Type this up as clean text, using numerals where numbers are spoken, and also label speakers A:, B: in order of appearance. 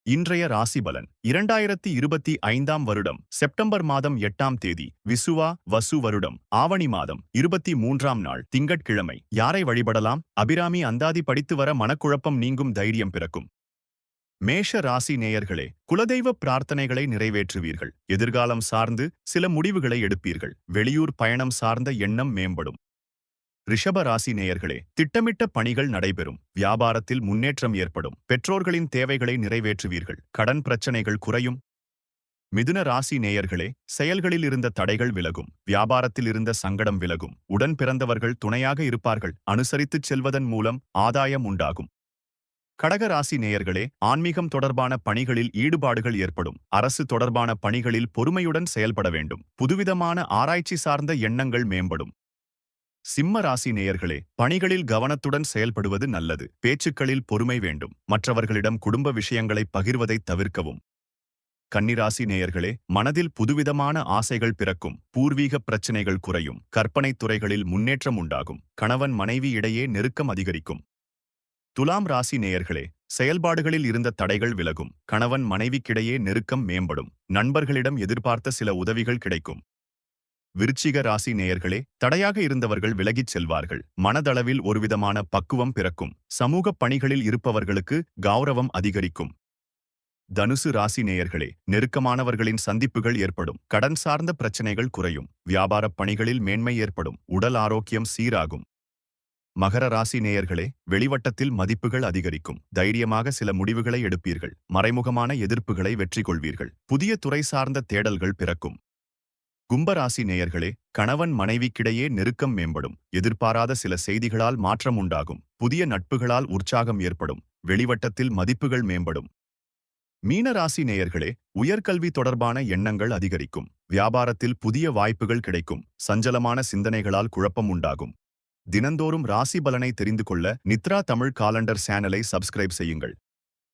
A: இன்றைய ராசி பலன் 2025ஆம் வருடம் செப்டம்பர் மாதம் 8ஆம் தேதி விசுவா வசு வருடம் ஆவணி மாதம் 23ஆம் நாள் திங்கட்கிழமை. யாரை வழிபடலாம்? அபிராமி அந்தாதி படித்து வர மனக்குழப்பம் நீங்கும், தைரியம் பிறக்கும். மேஷ ராசி நேயர்களே, குலதெய்வ பிரார்த்தனைகளை நிறைவேற்றுவீர்கள். எதிர்காலம் சார்ந்து சில முடிவுகளை எடுப்பீர்கள். வெளியூர் பயணம் சார்ந்த எண்ணம் மேம்படும். ரிஷப ராசி நேயர்களே, திட்டமிட்ட பணிகள் நடைபெறும். வியாபாரத்தில் முன்னேற்றம் ஏற்படும். பெற்றோர்களின் தேவைகளை நிறைவேற்றுவீர்கள். கடன் பிரச்சனைகள் குறையும். மிதுன ராசி நேயர்களே, செயல்களில் இருந்த தடைகள் விலகும். வியாபாரத்தில் இருந்த சங்கடம் விலகும். உடன் பிறந்தவர்கள் துணையாக இருப்பார்கள். அனுசரித்துச் செல்வதன் மூலம் ஆதாயம் உண்டாகும். கடக ராசி நேயர்களே, ஆன்மீகம் தொடர்பான பணிகளில் ஈடுபாடுகள் ஏற்படும். அரசு தொடர்பான பணிகளில் பொறுமையுடன் செயல்பட வேண்டும். புதுவிதமான ஆராய்ச்சி சார்ந்த எண்ணங்கள் மேம்படும். சிம்ம ராசி நேயர்களே, பணிகளில் கவனத்துடன் செயல்படுவது நல்லது. பேச்சுக்களில் பொறுமை வேண்டும். மற்றவர்களிடம் குடும்ப விஷயங்களை பகிர்வதை தவிர்க்கவும். கன்னிராசி நேயர்களே, மனதில் புதுவிதமான ஆசைகள் பிறக்கும். பூர்வீக பிரச்சினைகள் குறையும். கற்பனைத் துறைகளில் முன்னேற்றம் உண்டாகும். கணவன் மனைவி இடையே நெருக்கம் அதிகரிக்கும். துலாம் ராசி நேயர்களே, செயல்பாடுகளில் இருந்த தடைகள் விலகும். கணவன் மனைவிக்கிடையே நெருக்கம் மேம்படும். நண்பர்களிடம் எதிர்பார்த்த சில உதவிகள் கிடைக்கும். விருச்சிக ராசி நேயர்களே, தடையாக இருந்தவர்கள் விலகிச் செல்வார்கள். மனதளவில் ஒருவிதமான பக்குவம் பிறக்கும். சமூக பணிகளில் இருப்பவர்களுக்கு கௌரவம் அதிகரிக்கும். தனுசு ராசி நேயர்களே, நெருக்கமானவர்களின் சந்திப்புகள் ஏற்படும். கடன் சார்ந்த பிரச்சனைகள் குறையும். வியாபாரப் பணிகளில் மேன்மை ஏற்படும். உடல் ஆரோக்கியம் சீராகும். மகர ராசி நேயர்களே, வெளிவட்டத்தில் மதிப்புகள் அதிகரிக்கும். தைரியமாக சில முடிவுகளை எடுப்பீர்கள். மறைமுகமான எதிர்ப்புகளை வெற்றி கொள்வீர்கள். புதிய துறை சார்ந்த தேடல்கள் பிறக்கும். கும்பராசி நேயர்களே, கணவன் மனைவிக்கிடையே நெருக்கம் மேம்படும். எதிர்பாராத சில செய்திகளால் மாற்றம் உண்டாகும். புதிய நட்புகளால் உற்சாகம் ஏற்படும். வெளிவட்டத்தில் மதிப்புகள் மேம்படும். மீனராசி நேயர்களே, உயர்கல்வி தொடர்பான எண்ணங்கள் அதிகரிக்கும். வியாபாரத்தில் புதிய வாய்ப்புகள் கிடைக்கும். சஞ்சலமான சிந்தனைகளால் குழப்பம் உண்டாகும். தினந்தோறும் ராசி பலனை தெரிந்து கொள்ள நித்ரா தமிழ் காலண்டர் சேனலை சப்ஸ்கிரைப் செய்யுங்கள்.